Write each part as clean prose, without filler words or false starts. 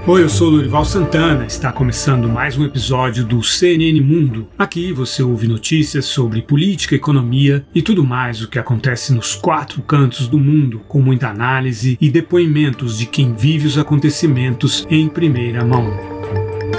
Oi, eu sou o Lorival Santana, está começando mais um episódio do CNN Mundo. Aqui você ouve notícias sobre política, economia e tudo mais o que acontece nos quatro cantos do mundo, com muita análise e depoimentos de quem vive os acontecimentos em primeira mão.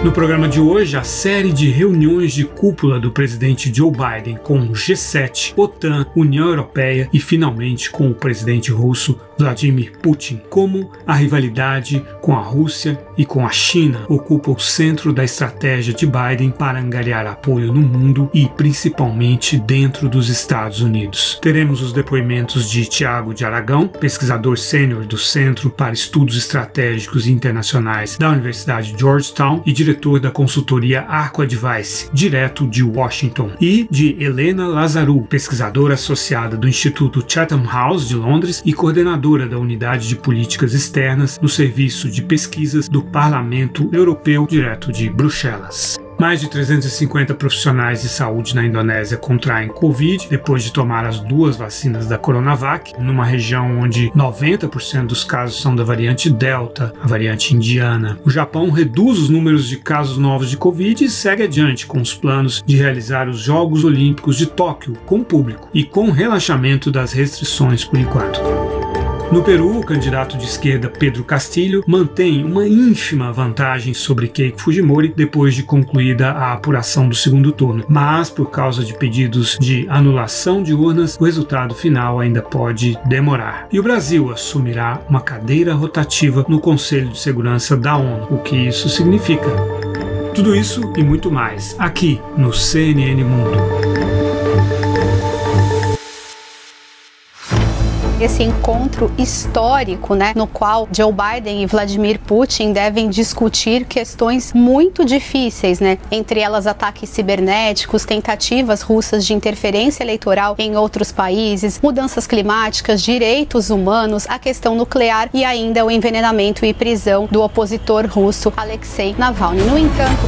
No programa de hoje, a série de reuniões de cúpula do presidente Joe Biden com o G7, OTAN, União Europeia e finalmente com o presidente russo Vladimir Putin. Como a rivalidade com a Rússia e com a China ocupa o centro da estratégia de Biden para angariar apoio no mundo e principalmente dentro dos Estados Unidos. Teremos os depoimentos de Tiago de Aragão, pesquisador sênior do Centro para Estudos Estratégicos e Internacionais da Universidade de Georgetown e diretor da consultoria Arco Advice, direto de Washington, e de Helena Lazaru, pesquisadora associada do Instituto Chatham House de Londres e coordenadora da Unidade de Políticas Externas no Serviço de Pesquisas do Parlamento Europeu, direto de Bruxelas. Mais de 350 profissionais de saúde na Indonésia contraem Covid depois de tomar as 2 vacinas da Coronavac, numa região onde 90% dos casos são da variante Delta, a variante indiana. O Japão reduz os números de casos novos de Covid e segue adiante com os planos de realizar os Jogos Olímpicos de Tóquio com público e com relaxamento das restrições por enquanto. No Peru, o candidato de esquerda Pedro Castillo mantém uma ínfima vantagem sobre Keiko Fujimori depois de concluída a apuração do segundo turno, mas por causa de pedidos de anulação de urnas, o resultado final ainda pode demorar. E o Brasil assumirá uma cadeira rotativa no Conselho de Segurança da ONU. O que isso significa? Tudo isso e muito mais aqui no CNN Mundo. Esse encontro histórico, no qual Joe Biden e Vladimir Putin devem discutir questões muito difíceis, entre elas ataques cibernéticos, tentativas russas de interferência eleitoral em outros países, mudanças climáticas, direitos humanos, a questão nuclear e ainda o envenenamento e prisão do opositor russo Alexei Navalny. No entanto,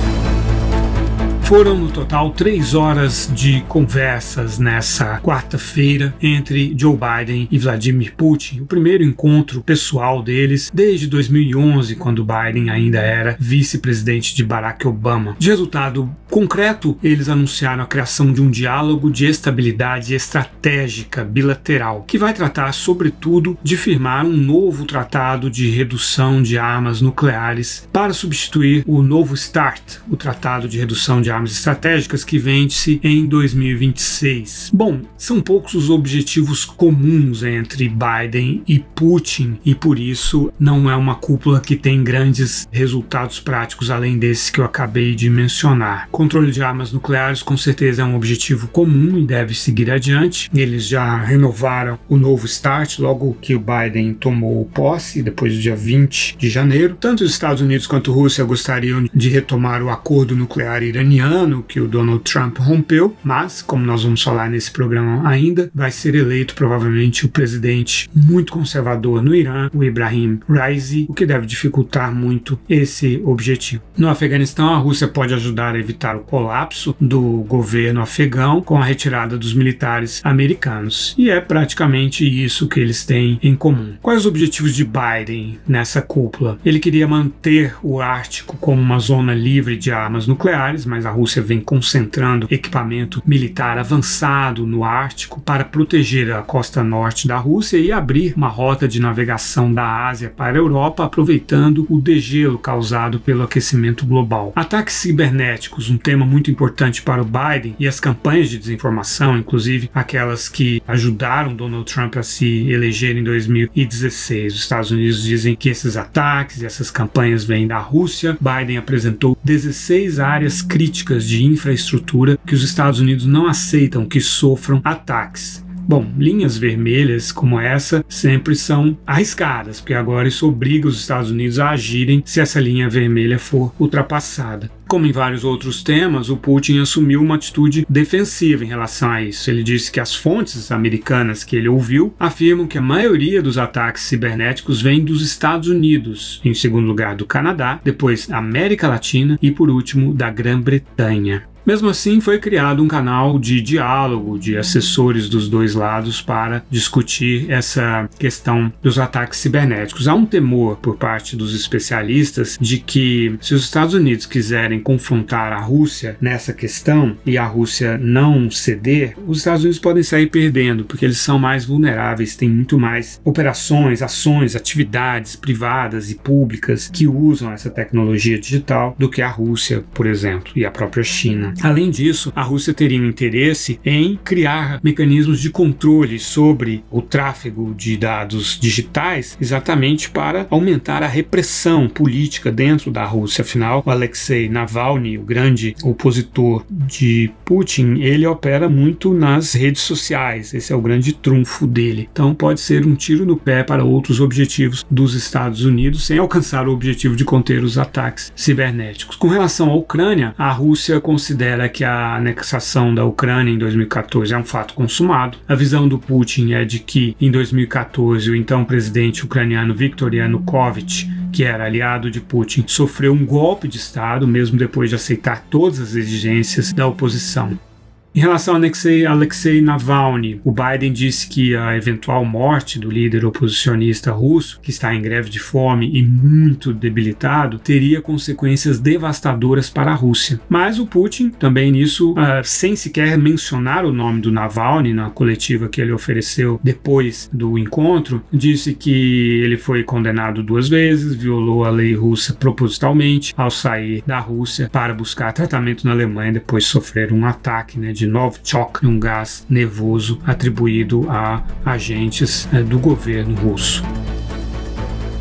foram no total 3 horas de conversas nessa quarta-feira entre Joe Biden e Vladimir Putin, o primeiro encontro pessoal deles desde 2011, quando Biden ainda era vice-presidente de Barack Obama. De resultado concreto, eles anunciaram a criação de um diálogo de estabilidade estratégica bilateral, que vai tratar, sobretudo, de firmar um novo tratado de redução de armas nucleares para substituir o novo START, o Tratado de Redução de Armas Estratégicas, que vence em 2026. Bom, são poucos os objetivos comuns entre Biden e Putin e por isso não é uma cúpula que tem grandes resultados práticos além desse que eu acabei de mencionar. Controle de armas nucleares com certeza é um objetivo comum e deve seguir adiante. Eles já renovaram o novo START logo que o Biden tomou posse, depois do dia 20 de janeiro. Tanto os Estados Unidos quanto a Rússia gostariam de retomar o acordo nuclear iraniano que o Donald Trump rompeu, mas, como nós vamos falar nesse programa ainda, vai ser eleito provavelmente o presidente muito conservador no Irã, o Ebrahim Raisi, o que deve dificultar muito esse objetivo. No Afeganistão, a Rússia pode ajudar a evitar o colapso do governo afegão com a retirada dos militares americanos, e é praticamente isso que eles têm em comum. Quais os objetivos de Biden nessa cúpula? Ele queria manter o Ártico como uma zona livre de armas nucleares, mas a Rússia vem concentrando equipamento militar avançado no Ártico para proteger a costa norte da Rússia e abrir uma rota de navegação da Ásia para a Europa, aproveitando o degelo causado pelo aquecimento global. Ataques cibernéticos, um tema muito importante para o Biden, e as campanhas de desinformação, inclusive aquelas que ajudaram Donald Trump a se eleger em 2016. Os Estados Unidos dizem que esses ataques e essas campanhas vêm da Rússia. Biden apresentou 16 áreas críticas de infraestrutura que os Estados Unidos não aceitam que sofram ataques. Bom, linhas vermelhas como essa sempre são arriscadas, porque agora isso obriga os Estados Unidos a agirem se essa linha vermelha for ultrapassada. Como em vários outros temas, o Putin assumiu uma atitude defensiva em relação a isso. Ele disse que as fontes americanas que ele ouviu afirmam que a maioria dos ataques cibernéticos vem dos Estados Unidos, em segundo lugar do Canadá, depois América Latina e por último da Grã-Bretanha. Mesmo assim, foi criado um canal de diálogo de assessores dos dois lados para discutir essa questão dos ataques cibernéticos. Há um temor por parte dos especialistas de que, se os Estados Unidos quiserem confrontar a Rússia nessa questão e a Rússia não ceder, os Estados Unidos podem sair perdendo, porque eles são mais vulneráveis, têm muito mais operações, ações, atividades privadas e públicas que usam essa tecnologia digital do que a Rússia, por exemplo, e a própria China. Além disso, a Rússia teria um interesse em criar mecanismos de controle sobre o tráfego de dados digitais, exatamente para aumentar a repressão política dentro da Rússia. Afinal, o Alexei Navalny, o grande opositor de Putin, ele opera muito nas redes sociais. Esse é o grande trunfo dele. Então pode ser um tiro no pé para outros objetivos dos Estados Unidos, sem alcançar o objetivo de conter os ataques cibernéticos. Com relação à Ucrânia, a Rússia considera que a anexação da Ucrânia em 2014 é um fato consumado. A visão do Putin é de que, em 2014, o então presidente ucraniano Viktor Yanukovych, que era aliado de Putin, sofreu um golpe de Estado, mesmo depois de aceitar todas as exigências da oposição. Em relação a Alexei Navalny, o Biden disse que a eventual morte do líder oposicionista russo, que está em greve de fome e muito debilitado, teria consequências devastadoras para a Rússia. Mas o Putin, também nisso, sem sequer mencionar o nome do Navalny na coletiva que ele ofereceu depois do encontro, disse que ele foi condenado 2 vezes, violou a lei russa propositalmente ao sair da Rússia para buscar tratamento na Alemanha depois de sofrer um ataque de Novichok, um gás nervoso atribuído a agentes do governo russo.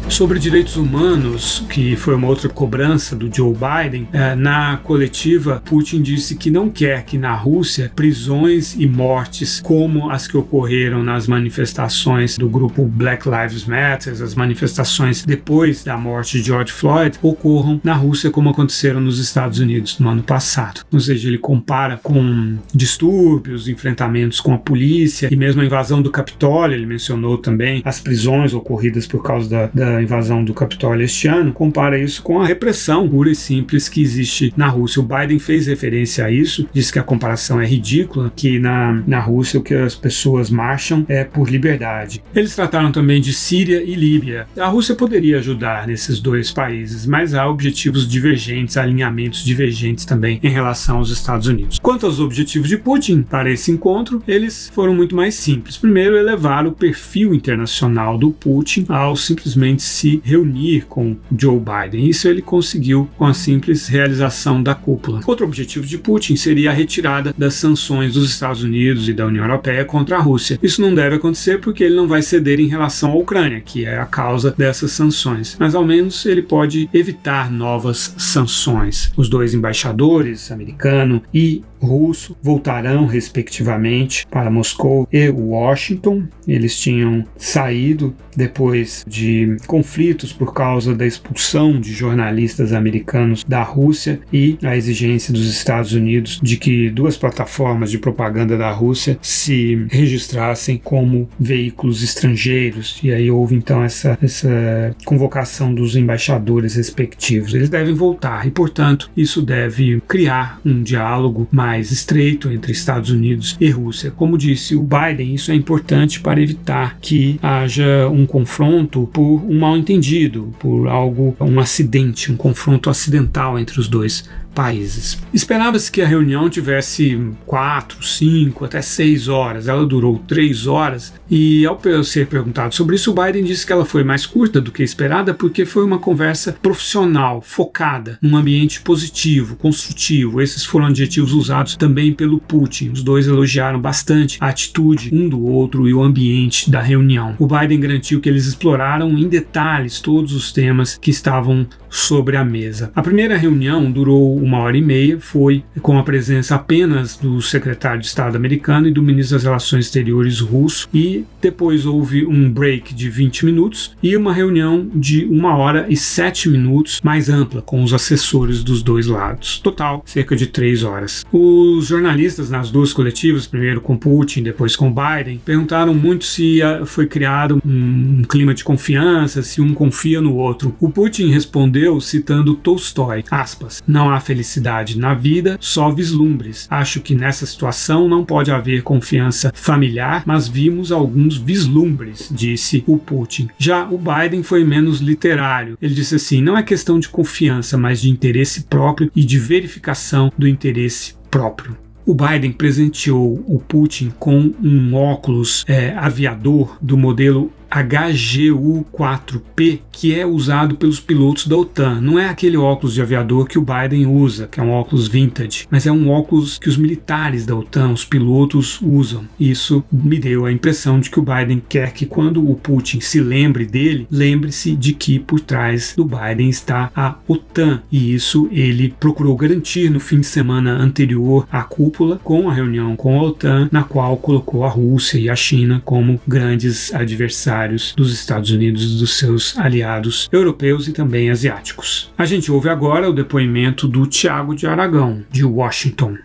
Sobre direitos humanos, que foi uma outra cobrança do Joe Biden, na coletiva, Putin disse que não quer que na Rússia prisões e mortes como as que ocorreram nas manifestações do grupo Black Lives Matter, as manifestações depois da morte de George Floyd, ocorram na Rússia como aconteceram nos Estados Unidos no ano passado. Ou seja, ele compara com distúrbios, enfrentamentos com a polícia e mesmo a invasão do Capitólio. Ele mencionou também as prisões ocorridas por causa da invasão do Capitólio este ano, compara isso com a repressão pura e simples que existe na Rússia. O Biden fez referência a isso, disse que a comparação é ridícula, que na Rússia o que as pessoas marcham é por liberdade. Eles trataram também de Síria e Líbia. A Rússia poderia ajudar nesses 2 países, mas há objetivos divergentes, alinhamentos divergentes também em relação aos Estados Unidos. Quanto aos objetivos de Putin para esse encontro, eles foram muito mais simples. Primeiro, elevar o perfil internacional do Putin ao simplesmente se reunir com Joe Biden. Isso ele conseguiu com a simples realização da cúpula. Outro objetivo de Putin seria a retirada das sanções dos Estados Unidos e da União Europeia contra a Rússia. Isso não deve acontecer porque ele não vai ceder em relação à Ucrânia, que é a causa dessas sanções. Mas ao menos ele pode evitar novas sanções. Os 2 embaixadores, americano e russo, voltarão respectivamente para Moscou e Washington. Eles tinham saído depois de conflitos por causa da expulsão de jornalistas americanos da Rússia e a exigência dos Estados Unidos de que 2 plataformas de propaganda da Rússia se registrassem como veículos estrangeiros. E aí houve então essa convocação dos embaixadores respectivos. Eles devem voltar e, portanto, isso deve criar um diálogo mais estreito entre Estados Unidos e Rússia. Como disse o Biden, isso é importante para evitar que haja um confronto por um mal-entendido, por um acidente, um confronto acidental entre os 2 países. Esperava-se que a reunião tivesse 4, 5, até 6 horas. Ela durou 3 horas e, ao ser perguntado sobre isso, o Biden disse que ela foi mais curta do que esperada porque foi uma conversa profissional, focada, num ambiente positivo, construtivo. Esses foram adjetivos usados também pelo Putin. Os 2 elogiaram bastante a atitude um do outro e o ambiente da reunião. O Biden garantiu que eles exploraram em detalhes todos os temas que estavam sobre a mesa. A primeira reunião durou 1h30, foi com a presença apenas do secretário de Estado americano e do ministro das Relações Exteriores russo, e depois houve um break de 20 minutos e uma reunião de 1h07 mais ampla com os assessores dos 2 lados. Total, cerca de 3 horas. Os jornalistas nas 2 coletivas, primeiro com Putin, depois com Biden, perguntaram muito se foi criado um clima de confiança, se um confia no outro. O Putin respondeu citando Tolstói, aspas, "Não há felicidade na vida, só vislumbres. Acho que nessa situação não pode haver confiança familiar, mas vimos alguns vislumbres, disse o Putin. Já o Biden foi menos literário. Ele disse assim: não é questão de confiança, mas de interesse próprio e de verificação do interesse próprio. O Biden presenteou o Putin com um óculos aviador do modelo HGU-4P, que é usado pelos pilotos da OTAN. Não é aquele óculos de aviador que o Biden usa, que é um óculos vintage, mas é um óculos que os militares da OTAN, os pilotos, usam. Isso me deu a impressão de que o Biden quer que, quando o Putin se lembre dele, lembre-se de que por trás do Biden está a OTAN. E isso ele procurou garantir no fim de semana anterior à cúpula, com a reunião com a OTAN, na qual colocou a Rússia e a China como grandes adversários dos Estados Unidos e dos seus aliados europeus e também asiáticos. A gente ouve agora o depoimento do Thiago de Aragão, de Washington.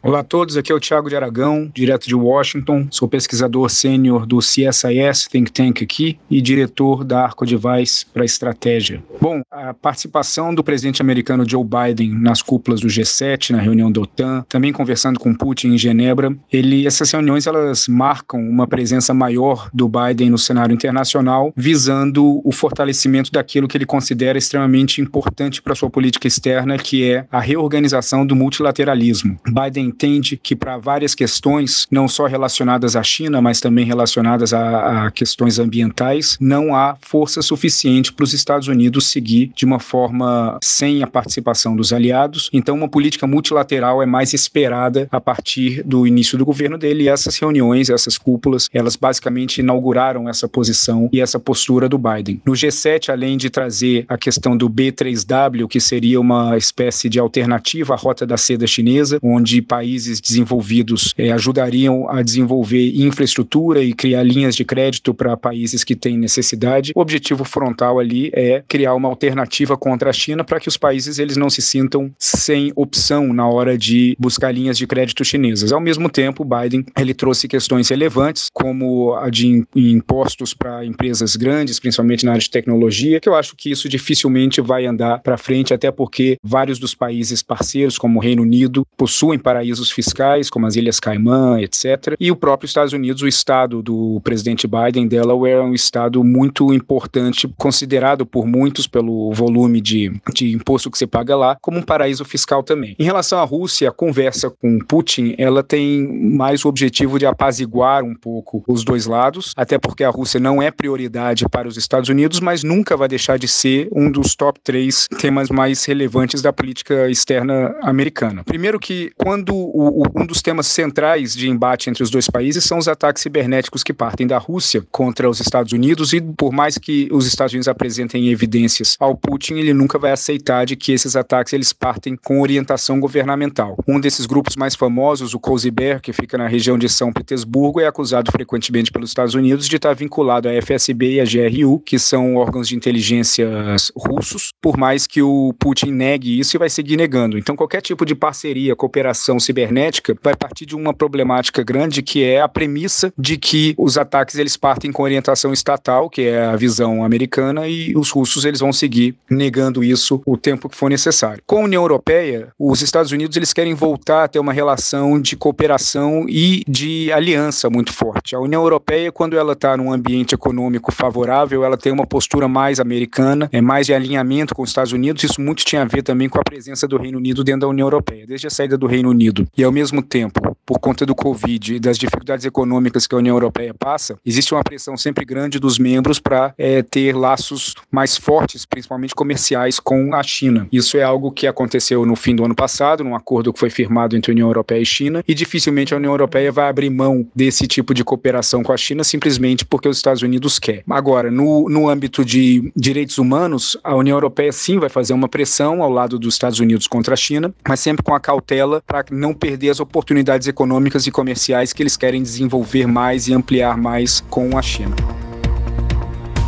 Olá a todos, aqui é o Thiago de Aragão, direto de Washington. Sou pesquisador sênior do CSIS, Think Tank aqui, e diretor da Arco Device para estratégia. Bom, a participação do presidente americano Joe Biden nas cúpulas do G7, na reunião da OTAN, também conversando com Putin em Genebra, essas reuniões elas marcam uma presença maior do Biden no cenário internacional, visando o fortalecimento daquilo que ele considera extremamente importante para sua política externa, que é a reorganização do multilateralismo. Biden entende que para várias questões, não só relacionadas à China, mas também relacionadas a questões ambientais, não há força suficiente para os Estados Unidos seguir de uma forma sem a participação dos aliados. Então, uma política multilateral é mais esperada a partir do início do governo dele, e essas reuniões, essas cúpulas, elas basicamente inauguraram essa posição e essa postura do Biden. No G7, além de trazer a questão do B3W, que seria uma espécie de alternativa à Rota da Seda chinesa, onde países desenvolvidos ajudariam a desenvolver infraestrutura e criar linhas de crédito para países que têm necessidade. O objetivo frontal ali é criar uma alternativa contra a China para que os países eles não se sintam sem opção na hora de buscar linhas de crédito chinesas. Ao mesmo tempo, Biden ele trouxe questões relevantes, como a de impostos para empresas grandes, principalmente na área de tecnologia, que eu acho que isso dificilmente vai andar para frente, até porque vários dos países parceiros, como o Reino Unido, possuem paraísos fiscais, como as Ilhas Caimã, etc. E o próprio Estados Unidos, o estado do presidente Biden, Delaware, é um estado muito importante, considerado por muitos, pelo volume de imposto que se paga lá, como um paraíso fiscal também. Em relação à Rússia, a conversa com Putin, ela tem mais o objetivo de apaziguar um pouco os dois lados, até porque a Rússia não é prioridade para os Estados Unidos, mas nunca vai deixar de ser um dos top 3 temas mais relevantes da política externa americana. Primeiro que, quando um dos temas centrais de embate entre os dois países são os ataques cibernéticos que partem da Rússia contra os Estados Unidos, e por mais que os Estados Unidos apresentem evidências ao Putin, ele nunca vai aceitar de que esses ataques eles partem com orientação governamental. Um desses grupos mais famosos, o Cozy Bear, que fica na região de São Petersburgo, é acusado frequentemente pelos Estados Unidos de estar vinculado à FSB e à GRU, que são órgãos de inteligência russos, por mais que o Putin negue isso e vai seguir negando. Então, qualquer tipo de parceria, cooperação cibernética vai partir de uma problemática grande, que é a premissa de que os ataques eles partem com orientação estatal, que é a visão americana, e os russos eles vão seguir negando isso o tempo que for necessário. Com a União Europeia, os Estados Unidos eles querem voltar a ter uma relação de cooperação e de aliança muito forte. A União Europeia, quando ela está num ambiente econômico favorável, ela tem uma postura mais americana, mais de alinhamento com os Estados Unidos. Isso muito tinha a ver também com a presença do Reino Unido dentro da União Europeia. Desde a saída do Reino Unido e, ao mesmo tempo, por conta do Covid e das dificuldades econômicas que a União Europeia passa, existe uma pressão sempre grande dos membros para ter laços mais fortes, principalmente comerciais, com a China. Isso é algo que aconteceu no fim do ano passado, num acordo que foi firmado entre a União Europeia e China, e dificilmente a União Europeia vai abrir mão desse tipo de cooperação com a China simplesmente porque os Estados Unidos querem. Agora, no âmbito de direitos humanos, a União Europeia sim vai fazer uma pressão ao lado dos Estados Unidos contra a China, mas sempre com a cautela para não perder as oportunidades econômicas e comerciais que eles querem desenvolver mais e ampliar mais com a China.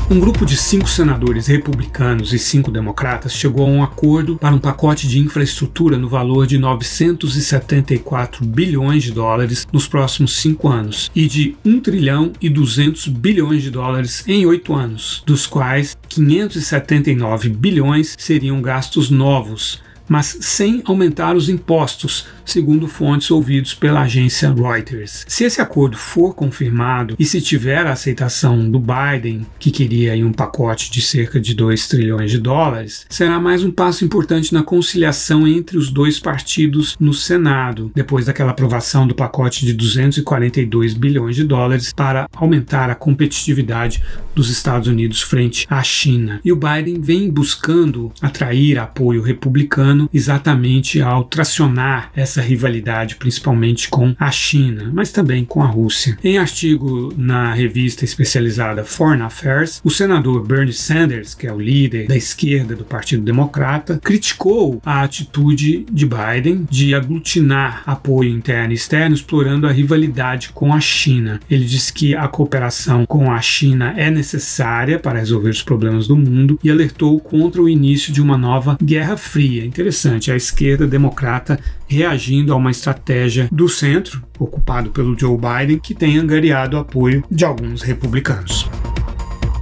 Um grupo de 5 senadores republicanos e 5 democratas chegou a um acordo para um pacote de infraestrutura no valor de 974 bilhões de dólares nos próximos 5 anos e de 1 trilhão e 200 bilhões de dólares em 8 anos, dos quais 579 bilhões seriam gastos novos, mas sem aumentar os impostos, segundo fontes ouvidas pela agência Reuters. Se esse acordo for confirmado e se tiver a aceitação do Biden, que queria aí um pacote de cerca de 2 trilhões de dólares, será mais um passo importante na conciliação entre os dois partidos no Senado, depois daquela aprovação do pacote de 242 bilhões de dólares para aumentar a competitividade dos Estados Unidos frente à China. E o Biden vem buscando atrair apoio republicano exatamente ao tracionar essa rivalidade, principalmente com a China, mas também com a Rússia. Em artigo na revista especializada Foreign Affairs, o senador Bernie Sanders, que é o líder da esquerda do Partido Democrata, criticou a atitude de Biden de aglutinar apoio interno e externo, explorando a rivalidade com a China. Ele disse que a cooperação com a China é necessária para resolver os problemas do mundo e alertou contra o início de uma nova Guerra Fria. Interessante, a esquerda democrata reagindo a uma estratégia do centro, ocupado pelo Joe Biden, que tem angariado o apoio de alguns republicanos.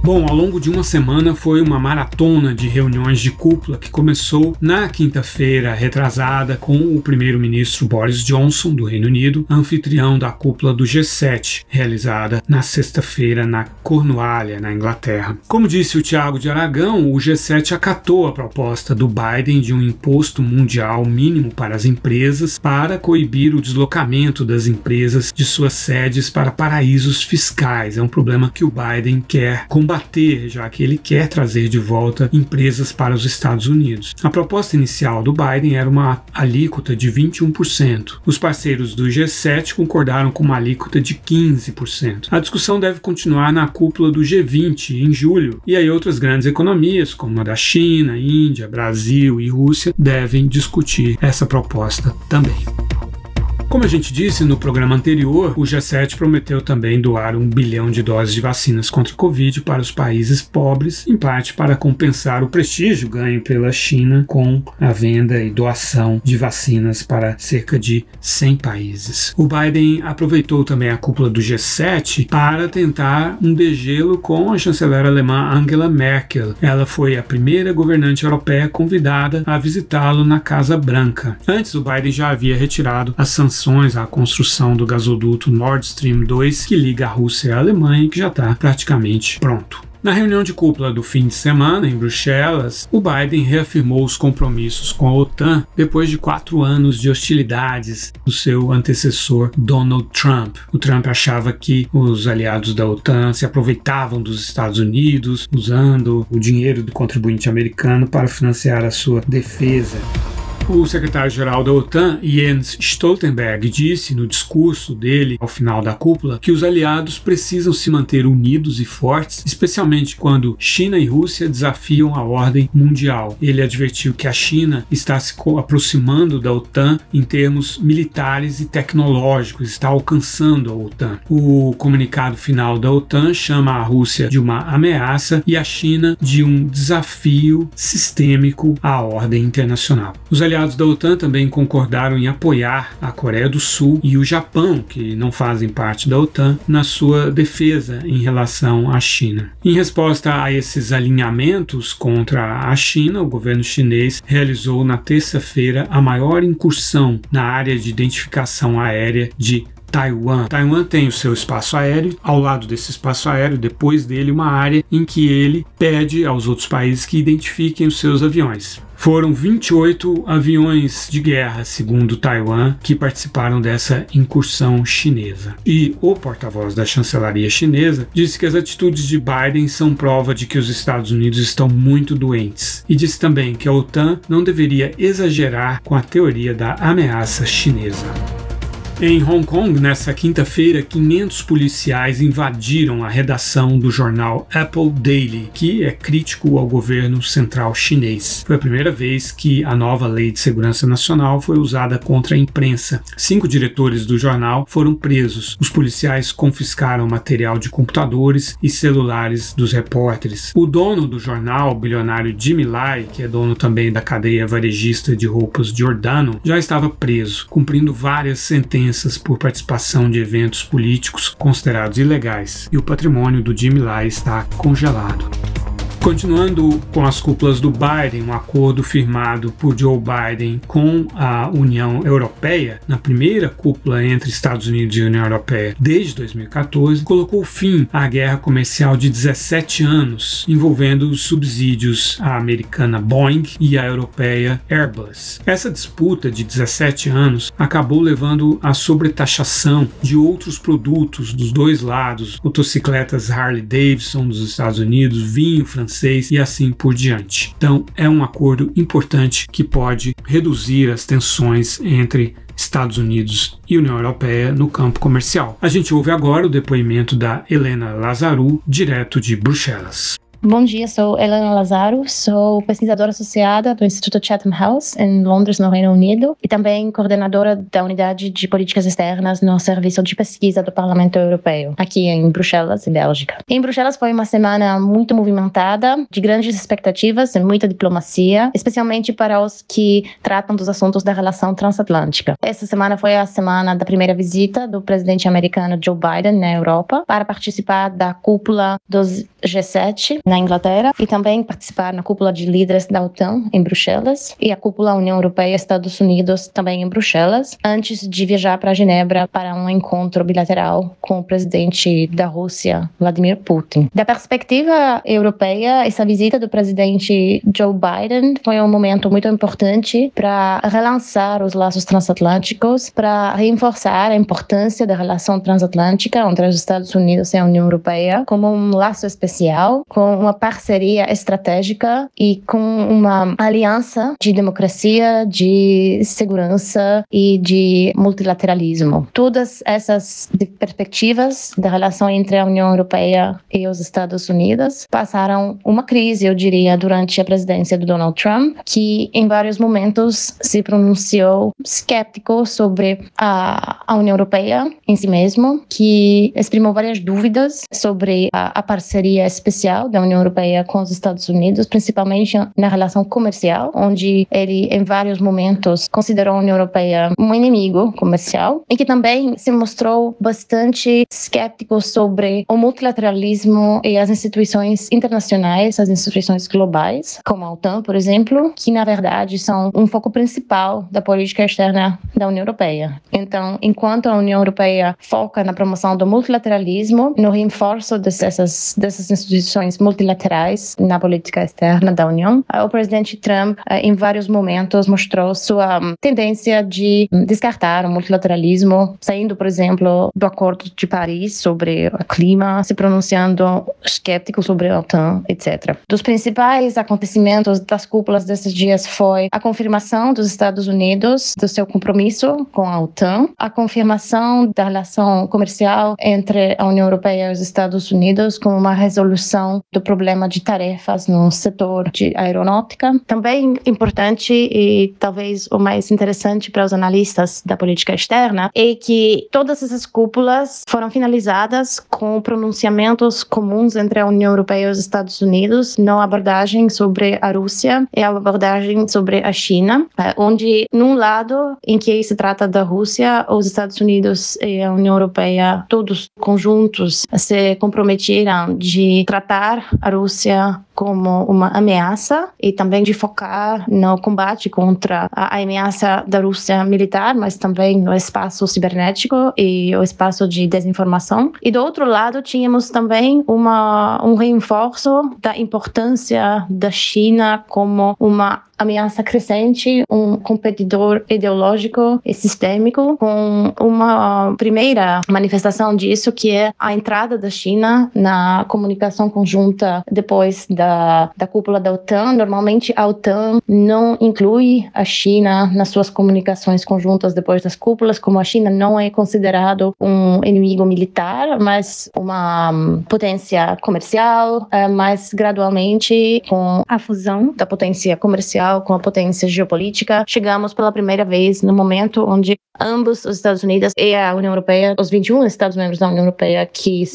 Bom, ao longo de uma semana foi uma maratona de reuniões de cúpula que começou na quinta-feira retrasada com o primeiro-ministro Boris Johnson, do Reino Unido, anfitrião da cúpula do G7, realizada na sexta-feira na Cornualha, na Inglaterra. Como disse o Thiago de Aragão, o G7 acatou a proposta do Biden de um imposto mundial mínimo para as empresas para coibir o deslocamento das empresas de suas sedes para paraísos fiscais. É um problema que o Biden quer combater, já que ele quer trazer de volta empresas para os Estados Unidos. A proposta inicial do Biden era uma alíquota de 21%. Os parceiros do G7 concordaram com uma alíquota de 15%. A discussão deve continuar na cúpula do G20 em julho, e aí outras grandes economias, como a da China, Índia, Brasil e Rússia, devem discutir essa proposta também. Como a gente disse no programa anterior, o G7 prometeu também doar 1 bilhão de doses de vacinas contra o Covid para os países pobres, em parte para compensar o prestígio ganho pela China com a venda e doação de vacinas para cerca de 100 países. O Biden aproveitou também a cúpula do G7 para tentar um degelo com a chanceler alemã Angela Merkel. Ela foi a primeira governante europeia convidada a visitá-lo na Casa Branca. Antes, o Biden já havia retirado as sanções à construção do gasoduto Nord Stream 2, que liga a Rússia e a Alemanha, e que já está praticamente pronto. Na reunião de cúpula do fim de semana, em Bruxelas, o Biden reafirmou os compromissos com a OTAN depois de 4 anos de hostilidades do seu antecessor Donald Trump. O Trump achava que os aliados da OTAN se aproveitavam dos Estados Unidos, usando o dinheiro do contribuinte americano para financiar a sua defesa. O secretário-geral da OTAN, Jens Stoltenberg, disse no discurso dele ao final da cúpula que os aliados precisam se manter unidos e fortes, especialmente quando China e Rússia desafiam a ordem mundial. Ele advertiu que a China está se aproximando da OTAN em termos militares e tecnológicos, está alcançando a OTAN. O comunicado final da OTAN chama a Rússia de uma ameaça e a China de um desafio sistêmico à ordem internacional. Os aliados da OTAN também concordaram em apoiar a Coreia do Sul e o Japão, que não fazem parte da OTAN, na sua defesa em relação à China. Em resposta a esses alinhamentos contra a China, o governo chinês realizou na terça-feira a maior incursão na área de identificação aérea de Taiwan. Taiwan tem o seu espaço aéreo, ao lado desse espaço aéreo, depois dele, uma área em que ele pede aos outros países que identifiquem os seus aviões. Foram 28 aviões de guerra, segundo Taiwan, que participaram dessa incursão chinesa. E o porta-voz da chancelaria chinesa disse que as atitudes de Biden são prova de que os Estados Unidos estão muito doentes. E disse também que a OTAN não deveria exagerar com a teoria da ameaça chinesa. Em Hong Kong, nessa quinta-feira, 500 policiais invadiram a redação do jornal Apple Daily, que é crítico ao governo central chinês. Foi a primeira vez que a nova Lei de Segurança Nacional foi usada contra a imprensa. 5 diretores do jornal foram presos. Os policiais confiscaram material de computadores e celulares dos repórteres. O dono do jornal, o bilionário Jimmy Lai, que é dono também da cadeia varejista de roupas Giordano, já estava preso, cumprindo várias sentenças por participação de eventos políticos considerados ilegais, e o patrimônio do Jimmy Lai está congelado. Continuando com as cúpulas do Biden, um acordo firmado por Joe Biden com a União Europeia, na primeira cúpula entre Estados Unidos e União Europeia desde 2014, colocou fim à guerra comercial de 17 anos, envolvendo os subsídios à americana Boeing e à europeia Airbus. Essa disputa de 17 anos acabou levando à sobretaxação de outros produtos dos dois lados, motocicletas Harley Davidson dos Estados Unidos, vinho francês e assim por diante. Então, é um acordo importante que pode reduzir as tensões entre Estados Unidos e União Europeia no campo comercial. A gente ouve agora o depoimento da Helena Lazarou, direto de Bruxelas. Bom dia, sou Helena Lazarou, sou pesquisadora associada do Instituto Chatham House, em Londres, no Reino Unido, e também coordenadora da Unidade de Políticas Externas no Serviço de Pesquisa do Parlamento Europeu, aqui em Bruxelas, Bélgica. Em Bruxelas foi uma semana muito movimentada, de grandes expectativas e muita diplomacia, especialmente para os que tratam dos assuntos da relação transatlântica. Essa semana foi a semana da primeira visita do presidente americano Joe Biden na Europa para participar da cúpula dos G7 na Inglaterra e também participar na cúpula de líderes da OTAN em Bruxelas e a cúpula União Europeia-Estados Unidos também em Bruxelas, antes de viajar para Genebra para um encontro bilateral com o presidente da Rússia, Vladimir Putin. Da perspectiva europeia, essa visita do presidente Joe Biden foi um momento muito importante para relançar os laços transatlânticos, para reforçar a importância da relação transatlântica entre os Estados Unidos e a União Europeia como um laço especial, com uma parceria estratégica e com uma aliança de democracia, de segurança e de multilateralismo. Todas essas perspectivas da relação entre a União Europeia e os Estados Unidos passaram uma crise, eu diria, durante a presidência do Donald Trump, que em vários momentos se pronunciou escéptico sobre a União Europeia em si mesmo, que exprimou várias dúvidas sobre a parceria especial da União Europeia com os Estados Unidos, principalmente na relação comercial, onde ele, em vários momentos, considerou a União Europeia um inimigo comercial e que também se mostrou bastante escéptico sobre o multilateralismo e as instituições internacionais, as instituições globais, como a OTAN, por exemplo, que, na verdade, são um foco principal da política externa da União Europeia. Então, enquanto a União Europeia foca na promoção do multilateralismo, no reforço dessas instituições multilaterais na política externa da União, o presidente Trump, em vários momentos, mostrou sua tendência de descartar o multilateralismo, saindo, por exemplo, do Acordo de Paris sobre o clima, se pronunciando escéptico sobre a OTAN, etc. Dos principais acontecimentos das cúpulas desses dias foi a confirmação dos Estados Unidos do seu compromisso com a OTAN, a confirmação da relação comercial entre a União Europeia e os Estados Unidos com uma resolução do problema de tarefas no setor de aeronáutica. Também importante e talvez o mais interessante para os analistas da política externa é que todas essas cúpulas foram finalizadas com pronunciamentos comuns entre a União Europeia e os Estados Unidos na abordagem sobre a Rússia e a abordagem sobre a China, onde num lado em que se trata da Rússia, os Estados Unidos e a União Europeia todos conjuntos se comprometeram de tratar a Rússia como uma ameaça e também de focar no combate contra a ameaça da Rússia militar, mas também no espaço cibernético e o espaço de desinformação. E do outro lado, tínhamos também um reforço da importância da China como uma ameaça crescente, um competidor ideológico e sistêmico, com uma primeira manifestação disso, que é a entrada da China na comunicação conjunta depois da cúpula da OTAN. Normalmente a OTAN não inclui a China nas suas comunicações conjuntas depois das cúpulas, como a China não é considerado um inimigo militar, mas uma potência comercial, mas gradualmente com a fusão da potência comercial industrial com a potência geopolítica. Chegamos pela primeira vez no momento onde ambos os Estados Unidos e a União Europeia, os 21 Estados-membros da União Europeia que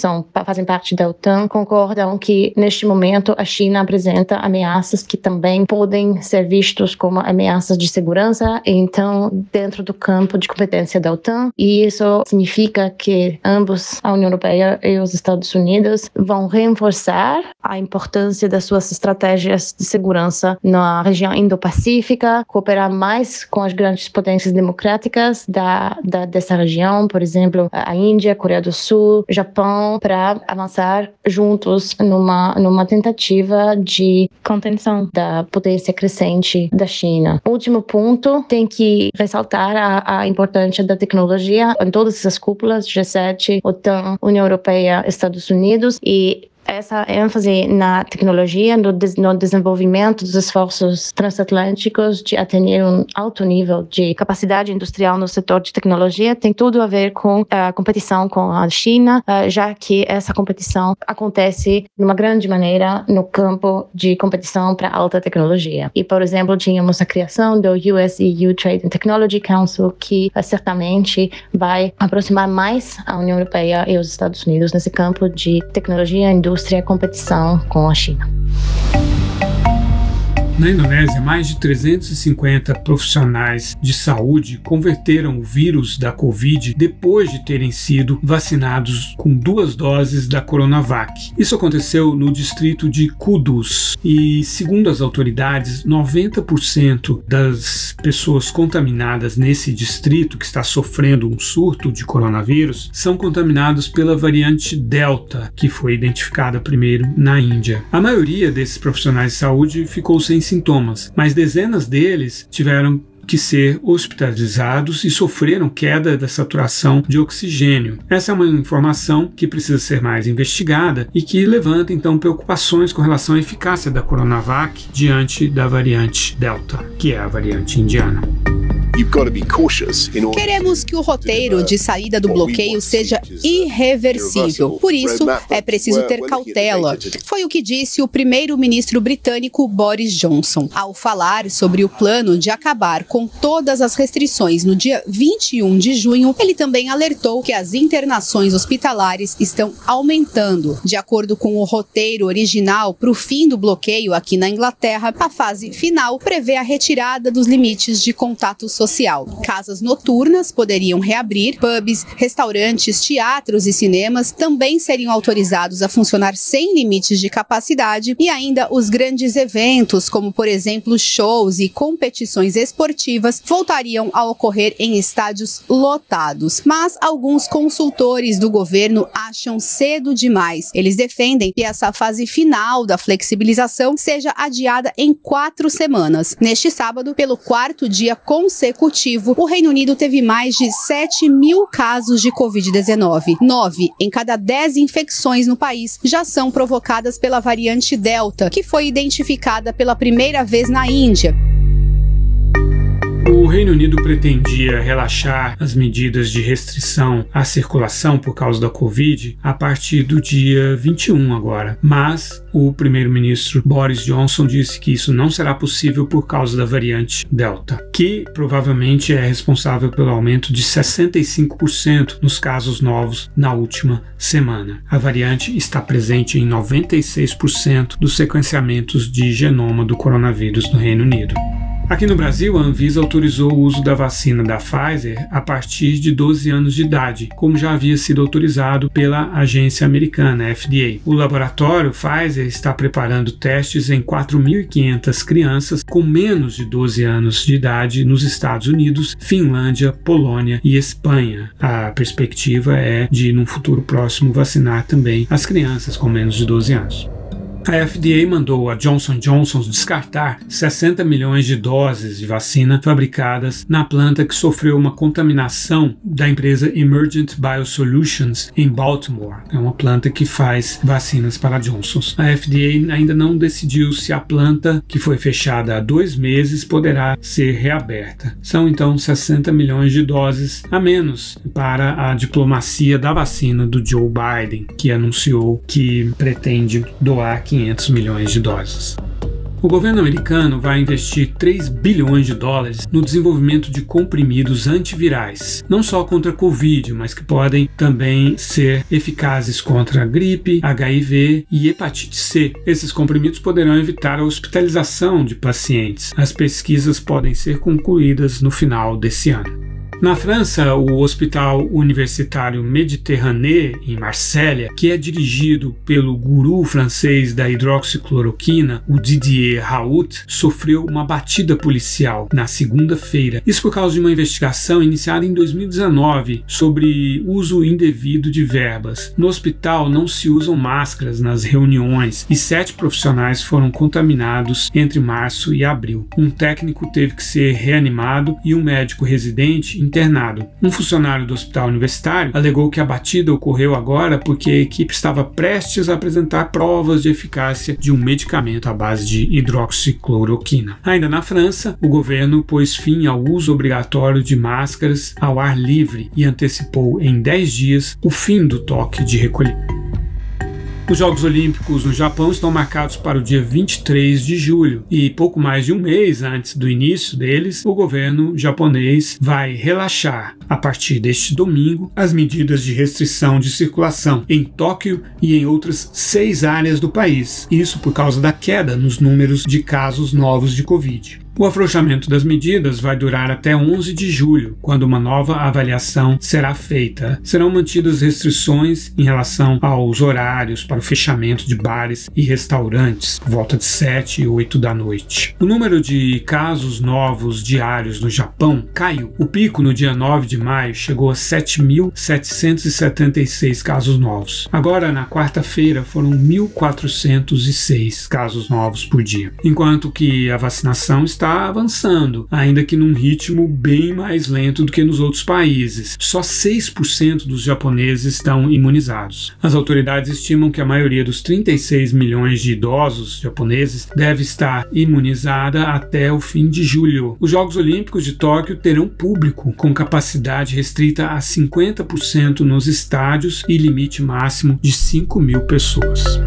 fazem parte da OTAN, concordam que neste momento a China apresenta ameaças que também podem ser vistos como ameaças de segurança, então dentro do campo de competência da OTAN, e isso significa que ambos, a União Europeia e os Estados Unidos, vão reforçar a importância das suas estratégias de segurança na região Indo-Pacífica, cooperar mais com as grandes potências democráticas dessa região, por exemplo, a Índia, a Coreia do Sul, Japão, para avançar juntos numa tentativa de contenção da potência crescente da China. Último ponto, tem que ressaltar a importância da tecnologia em todas essas cúpulas, G7, OTAN, União Europeia, Estados Unidos, e essa ênfase na tecnologia, no desenvolvimento dos esforços transatlânticos de atender um alto nível de capacidade industrial no setor de tecnologia tem tudo a ver com a competição com a China, já que essa competição acontece de uma grande maneira no campo de competição para alta tecnologia. E, por exemplo, tínhamos a criação do US-EU Trade and Technology Council, que certamente vai aproximar mais a União Europeia e os Estados Unidos nesse campo de tecnologia, indústria e competição com a China. Na Indonésia, mais de 350 profissionais de saúde converteram o vírus da Covid depois de terem sido vacinados com 2 doses da Coronavac. Isso aconteceu no distrito de Kudus e, segundo as autoridades, 90% das pessoas contaminadas nesse distrito, que está sofrendo um surto de coronavírus, são contaminados pela variante Delta, que foi identificada primeiro na Índia. A maioria desses profissionais de saúde ficou sem sintomas, mas dezenas deles tiveram que ser hospitalizados e sofreram queda da saturação de oxigênio. Essa é uma informação que precisa ser mais investigada e que levanta então preocupações com relação à eficácia da Coronavac diante da variante Delta, que é a variante indiana. Queremos que o roteiro de saída do bloqueio seja irreversível. Por isso, é preciso ter cautela. Foi o que disse o primeiro-ministro britânico Boris Johnson, ao falar sobre o plano de acabar com todas as restrições no dia 21 de junho. Ele também alertou que as internações hospitalares estão aumentando. De acordo com o roteiro original para o fim do bloqueio aqui na Inglaterra, a fase final prevê a retirada dos limites de contato social. Casas noturnas poderiam reabrir, pubs, restaurantes, teatros e cinemas também seriam autorizados a funcionar sem limites de capacidade, e ainda os grandes eventos, como por exemplo shows e competições esportivas, voltariam a ocorrer em estádios lotados. Mas alguns consultores do governo acham cedo demais. Eles defendem que essa fase final da flexibilização seja adiada em 4 semanas. Neste sábado, pelo 4º dia consecutivo, o Reino Unido teve mais de 7.000 casos de Covid-19. 9 em cada 10 infecções no país já são provocadas pela variante Delta, que foi identificada pela primeira vez na Índia. O Reino Unido pretendia relaxar as medidas de restrição à circulação por causa da Covid a partir do dia 21 agora, mas o primeiro-ministro Boris Johnson disse que isso não será possível por causa da variante Delta, que provavelmente é responsável pelo aumento de 65% nos casos novos na última semana. A variante está presente em 96% dos sequenciamentos de genoma do coronavírus no Reino Unido. Aqui no Brasil, a Anvisa autorizou o uso da vacina da Pfizer a partir de 12 anos de idade, como já havia sido autorizado pela agência americana, FDA. O laboratório Pfizer está preparando testes em 4.500 crianças com menos de 12 anos de idade nos Estados Unidos, Finlândia, Polônia e Espanha. A perspectiva é de, num futuro próximo, vacinar também as crianças com menos de 12 anos. A FDA mandou a Johnson & Johnson descartar 60 milhões de doses de vacina fabricadas na planta que sofreu uma contaminação da empresa Emergent Biosolutions em Baltimore. É uma planta que faz vacinas para a Johnson. A FDA ainda não decidiu se a planta, que foi fechada há 2 meses, poderá ser reaberta. São então 60 milhões de doses a menos para a diplomacia da vacina do Joe Biden, que anunciou que pretende doar 500 milhões de doses. O governo americano vai investir 3 bilhões de dólares no desenvolvimento de comprimidos antivirais, não só contra a Covid, mas que podem também ser eficazes contra a gripe, HIV e hepatite C. Esses comprimidos poderão evitar a hospitalização de pacientes. As pesquisas podem ser concluídas no final desse ano. Na França, o Hospital Universitário Méditerranée, em Marsella, que é dirigido pelo guru francês da hidroxicloroquina, o Didier Raoult, sofreu uma batida policial na segunda-feira. Isso por causa de uma investigação iniciada em 2019 sobre uso indevido de verbas. No hospital não se usam máscaras nas reuniões e 7 profissionais foram contaminados entre março e abril. Um técnico teve que ser reanimado e um médico residente internado. Um funcionário do hospital universitário alegou que a batida ocorreu agora porque a equipe estava prestes a apresentar provas de eficácia de um medicamento à base de hidroxicloroquina. Ainda na França, o governo pôs fim ao uso obrigatório de máscaras ao ar livre e antecipou em 10 dias o fim do toque de recolher. Os Jogos Olímpicos no Japão estão marcados para o dia 23 de julho e pouco mais de um mês antes do início deles, o governo japonês vai relaxar, a partir deste domingo, as medidas de restrição de circulação em Tóquio e em outras 6 áreas do país. Isso por causa da queda nos números de casos novos de Covid. O afrouxamento das medidas vai durar até 11 de julho, quando uma nova avaliação será feita. Serão mantidas restrições em relação aos horários para o fechamento de bares e restaurantes, volta de 7 e 8 da noite. O número de casos novos diários no Japão caiu. O pico no dia 9 de maio chegou a 7.776 casos novos. Agora, na quarta-feira, foram 1.406 casos novos por dia, enquanto que a vacinação está avançando, ainda que num ritmo bem mais lento do que nos outros países. Só 6% dos japoneses estão imunizados. As autoridades estimam que a maioria dos 36 milhões de idosos japoneses deve estar imunizada até o fim de julho. Os Jogos Olímpicos de Tóquio terão público, com capacidade restrita a 50% nos estádios e limite máximo de 5.000 pessoas.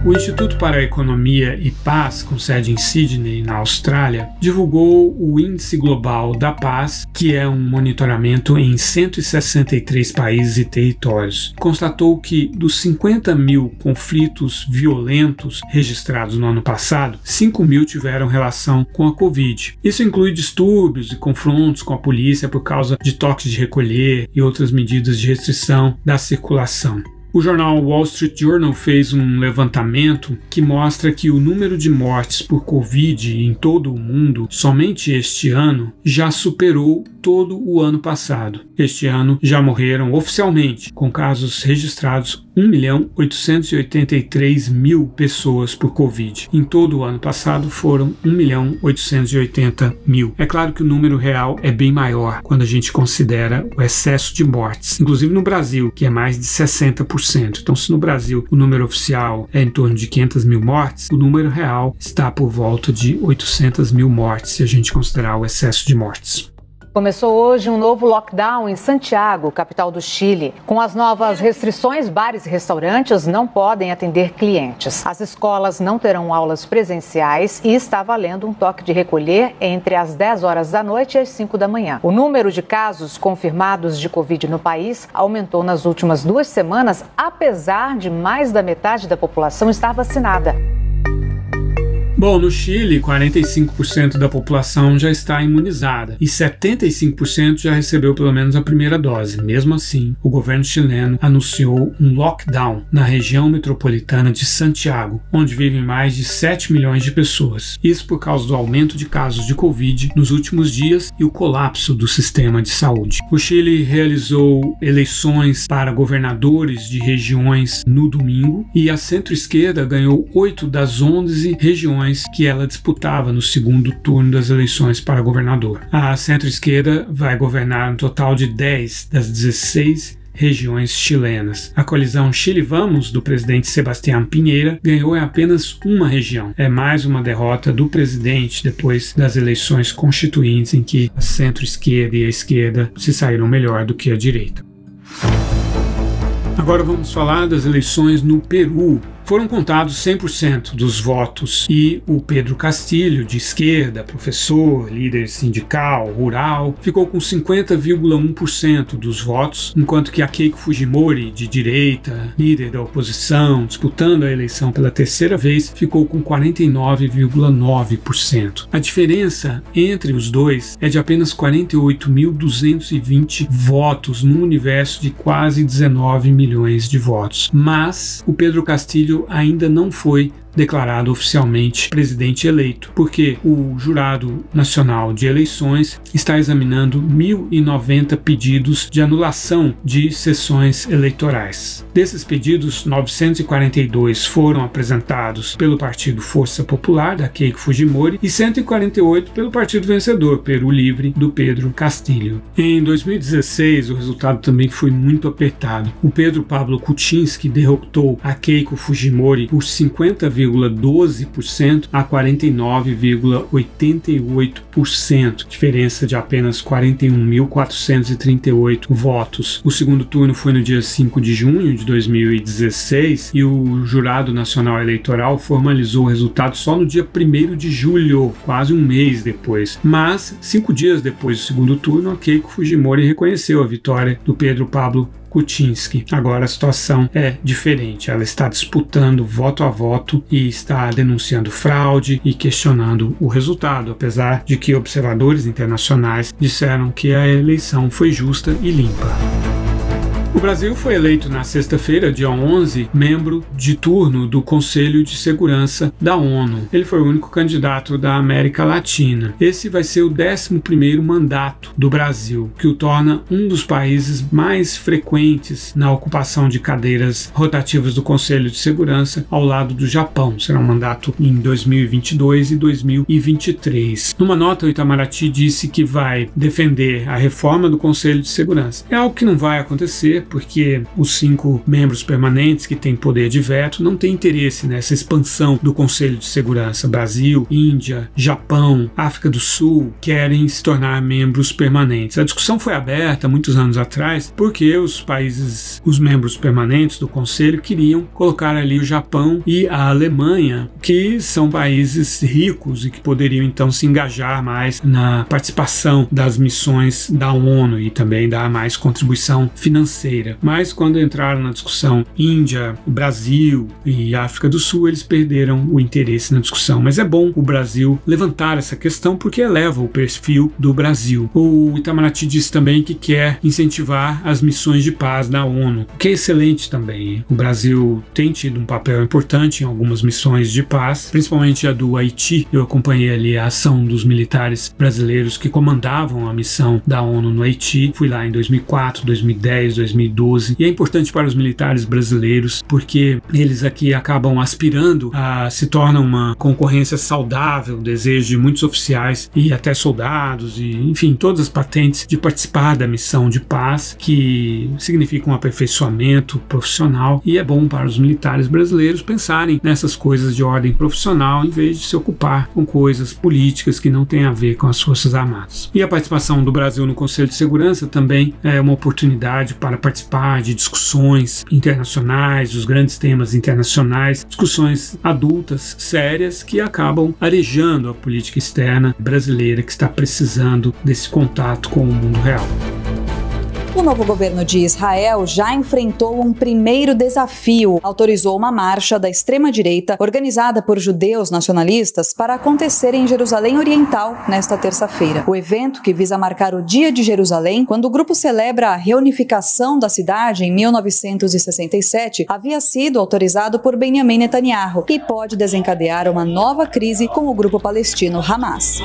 O Instituto para a Economia e Paz, com sede em Sydney, na Austrália, divulgou o Índice Global da Paz, que é um monitoramento em 163 países e territórios. Constatou que, dos 50 mil conflitos violentos registrados no ano passado, 5 mil tiveram relação com a Covid. Isso inclui distúrbios e confrontos com a polícia por causa de toques de recolher e outras medidas de restrição da circulação. O jornal Wall Street Journal fez um levantamento que mostra que o número de mortes por Covid em todo o mundo, somente este ano, já superou todo o ano passado. Este ano já morreram oficialmente, com casos registrados, 1.883.000 pessoas por Covid. Em todo o ano passado foram 1.880.000. É claro que o número real é bem maior quando a gente considera o excesso de mortes, inclusive no Brasil, que é mais de 60%. Então, se no Brasil o número oficial é em torno de 500.000 mortes, o número real está por volta de 800.000 mortes, se a gente considerar o excesso de mortes. Começou hoje um novo lockdown em Santiago, capital do Chile. Com as novas restrições, bares e restaurantes não podem atender clientes. As escolas não terão aulas presenciais e está valendo um toque de recolher entre as 10 horas da noite e as 5 da manhã. O número de casos confirmados de Covid no país aumentou nas últimas 2 semanas, apesar de mais da metade da população estar vacinada. Bom, no Chile, 45% da população já está imunizada e 75% já recebeu pelo menos a primeira dose. Mesmo assim, o governo chileno anunciou um lockdown na região metropolitana de Santiago, onde vivem mais de 7 milhões de pessoas. Isso por causa do aumento de casos de Covid nos últimos dias e o colapso do sistema de saúde. O Chile realizou eleições para governadores de regiões no domingo e a centro-esquerda ganhou 8 das 11 regiões que ela disputava no segundo turno das eleições para governador. A centro-esquerda vai governar um total de 10 das 16 regiões chilenas. A coalizão Chile Vamos, do presidente Sebastián Piñera, ganhou em apenas uma região. É mais uma derrota do presidente depois das eleições constituintes em que a centro-esquerda e a esquerda se saíram melhor do que a direita. Agora vamos falar das eleições no Peru. foram contados 100% dos votos e o Pedro Castilho, de esquerda, professor, líder sindical, rural, ficou com 50,1% dos votos, enquanto que a Keiko Fujimori, de direita, líder da oposição, disputando a eleição pela terceira vez, ficou com 49,9%. A diferença entre os dois é de apenas 48.220 votos num universo de quase 19 milhões de votos. Mas o Pedro Castillo ainda não foi declarado oficialmente presidente eleito, porque o Jurado Nacional de Eleições está examinando 1.090 pedidos de anulação de sessões eleitorais. Desses pedidos, 942 foram apresentados pelo Partido Força Popular, da Keiko Fujimori, e 148 pelo partido vencedor, Peru Livre, do Pedro Castillo. Em 2016, o resultado também foi muito apertado. O Pedro Pablo Kuczynski derrotou a Keiko Fujimori por 50,12% a 49,88%, diferença de apenas 41.438 votos. O segundo turno foi no dia 5 de junho de 2016 e o Jurado Nacional Eleitoral formalizou o resultado só no dia 1º de julho, quase um mês depois. Mas, 5 dias depois do segundo turno, a Keiko Fujimori reconheceu a vitória do Pedro Pablo Kuczynski. Agora a situação é diferente. Ela está disputando voto a voto e está denunciando fraude e questionando o resultado, apesar de que observadores internacionais disseram que a eleição foi justa e limpa. O Brasil foi eleito na sexta-feira, dia 11, membro de turno do Conselho de Segurança da ONU. Ele foi o único candidato da América Latina. Esse vai ser o 11º mandato do Brasil, que o torna um dos países mais frequentes na ocupação de cadeiras rotativas do Conselho de Segurança, ao lado do Japão. Será um mandato em 2022 e 2023. Numa nota, o Itamaraty disse que vai defender a reforma do Conselho de Segurança. É algo que não vai acontecer, porque os 5 membros permanentes que têm poder de veto não têm interesse nessa expansão do Conselho de Segurança. Brasil, Índia, Japão, África do Sul querem se tornar membros permanentes. A discussão foi aberta muitos anos atrás porque os membros permanentes do Conselho queriam colocar ali o Japão e a Alemanha, que são países ricos e que poderiam então se engajar mais na participação das missões da ONU e também dar mais contribuição financeira. Mas quando entraram na discussão Índia, Brasil e África do Sul, eles perderam o interesse na discussão. Mas é bom o Brasil levantar essa questão porque eleva o perfil do Brasil. O Itamaraty disse também que quer incentivar as missões de paz da ONU, o que é excelente também. O Brasil tem tido um papel importante em algumas missões de paz, principalmente a do Haiti. Eu acompanhei ali a ação dos militares brasileiros que comandavam a missão da ONU no Haiti. Fui lá em 2004, 2010, 2012, e é importante para os militares brasileiros porque eles aqui acabam aspirando a se torna uma concorrência saudável, o desejo de muitos oficiais e até soldados e enfim, todas as patentes de participar da missão de paz, que significa um aperfeiçoamento profissional, e é bom para os militares brasileiros pensarem nessas coisas de ordem profissional em vez de se ocupar com coisas políticas que não têm a ver com as Forças Armadas. E a participação do Brasil no Conselho de Segurança também é uma oportunidade para participar de discussões internacionais, dos grandes temas internacionais, discussões adultas, sérias, que acabam arejando a política externa brasileira, que está precisando desse contato com o mundo real. O novo governo de Israel já enfrentou um primeiro desafio. Autorizou uma marcha da extrema-direita organizada por judeus nacionalistas para acontecer em Jerusalém Oriental nesta terça-feira. O evento, que visa marcar o Dia de Jerusalém, quando o grupo celebra a reunificação da cidade em 1967, havia sido autorizado por Benjamin Netanyahu e pode desencadear uma nova crise com o grupo palestino Hamas.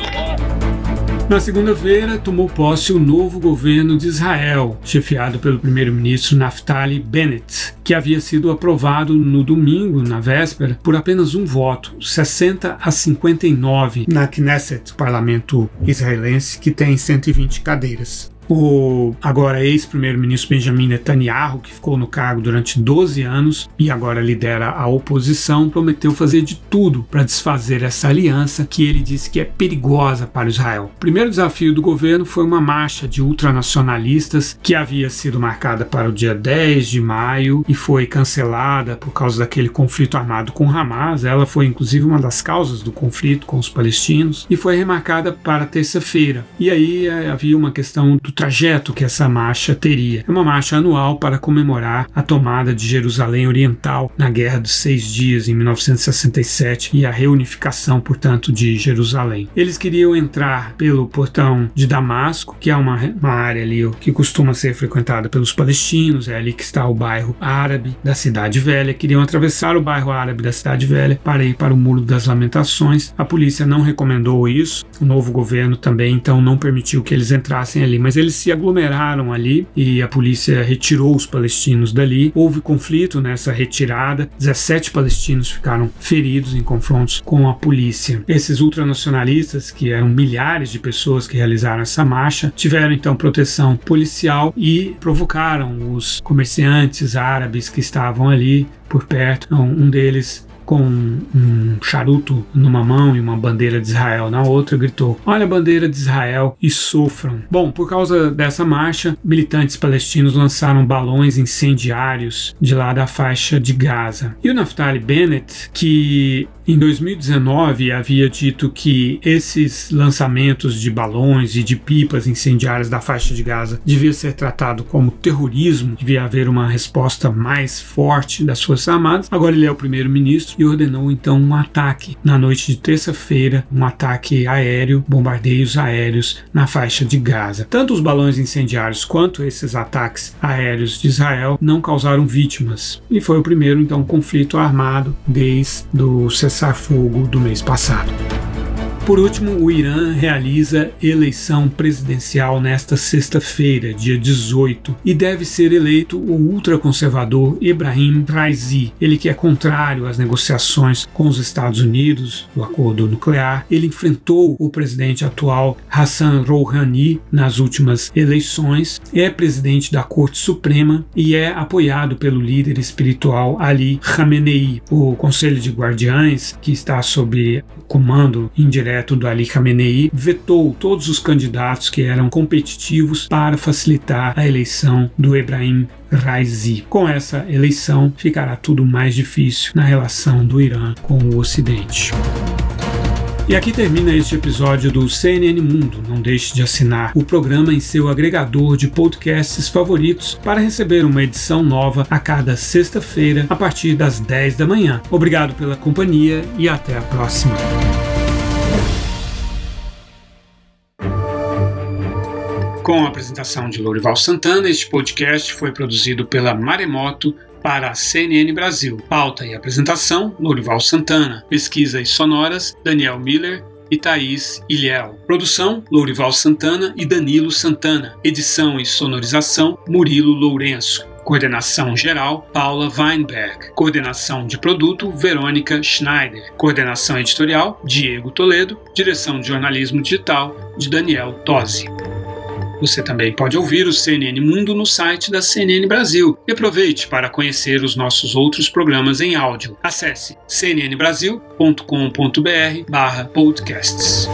Na segunda-feira, tomou posse o novo governo de Israel, chefiado pelo primeiro-ministro Naftali Bennett, que havia sido aprovado no domingo, na véspera, por apenas um voto, 60-59, na Knesset, o parlamento israelense, que tem 120 cadeiras. O agora ex-primeiro-ministro Benjamin Netanyahu, que ficou no cargo durante 12 anos e agora lidera a oposição, prometeu fazer de tudo para desfazer essa aliança que ele disse que é perigosa para Israel. O primeiro desafio do governo foi uma marcha de ultranacionalistas que havia sido marcada para o dia 10 de maio e foi cancelada por causa daquele conflito armado com Hamas. Ela foi inclusive uma das causas do conflito com os palestinos e foi remarcada para terça-feira. E aí havia uma questão do trajeto que essa marcha teria. É uma marcha anual para comemorar a tomada de Jerusalém Oriental na Guerra dos 6 Dias, em 1967, e a reunificação, portanto, de Jerusalém. Eles queriam entrar pelo portão de Damasco, que é uma área ali que costuma ser frequentada pelos palestinos, é ali que está o bairro árabe da Cidade Velha. Queriam atravessar o bairro árabe da Cidade Velha para ir para o Muro das Lamentações. A polícia não recomendou isso, o novo governo também então não permitiu que eles entrassem ali, mas eles se aglomeraram ali e a polícia retirou os palestinos dali. Houve conflito nessa retirada, 17 palestinos ficaram feridos em confrontos com a polícia. Esses ultranacionalistas, que eram milhares de pessoas que realizaram essa marcha, tiveram então proteção policial e provocaram os comerciantes árabes que estavam ali por perto. Um deles, com um charuto numa mão e uma bandeira de Israel na outra, gritou: "Olha a bandeira de Israel e sofram". Bom, por causa dessa marcha, militantes palestinos lançaram balões incendiários de lá da faixa de Gaza. E o Naftali Bennett, que em 2019 havia dito que esses lançamentos de balões e de pipas incendiárias da faixa de Gaza devia ser tratado como terrorismo, devia haver uma resposta mais forte das Forças Armadas. Agora ele é o primeiro-ministro e ordenou então um ataque na noite de terça-feira, um ataque aéreo, bombardeios aéreos na faixa de Gaza. Tanto os balões incendiários quanto esses ataques aéreos de Israel não causaram vítimas e foi o primeiro então conflito armado desde o cessar-fogo do mês passado. Por último, o Irã realiza eleição presidencial nesta sexta-feira, dia 18, e deve ser eleito o ultraconservador Ebrahim Raisi. Ele que é contrário às negociações com os Estados Unidos, do acordo nuclear. Ele enfrentou o presidente atual Hassan Rouhani nas últimas eleições, é presidente da Corte Suprema e é apoiado pelo líder espiritual Ali Khamenei. O Conselho de Guardiães, que está sob comando indireto do Ali Khamenei, vetou todos os candidatos que eram competitivos para facilitar a eleição do Ebrahim Raisi. Com essa eleição, ficará tudo mais difícil na relação do Irã com o Ocidente. E aqui termina este episódio do CNN Mundo. Não deixe de assinar o programa em seu agregador de podcasts favoritos para receber uma edição nova a cada sexta-feira a partir das 10 da manhã. Obrigado pela companhia e até a próxima. Com a apresentação de Lourival Santana, este podcast foi produzido pela Maremoto para a CNN Brasil. Pauta e apresentação, Lourival Santana. Pesquisas sonoras, Daniel Miller e Thaís Ilhéu. Produção, Lourival Santana e Danilo Santana. Edição e sonorização, Murilo Lourenço. Coordenação geral, Paula Weinberg. Coordenação de produto, Verônica Schneider. Coordenação editorial, Diego Toledo. Direção de jornalismo digital, de Daniel Tosi. Você também pode ouvir o CNN Mundo no site da CNN Brasil e aproveite para conhecer os nossos outros programas em áudio. Acesse cnnbrasil.com.br/podcasts.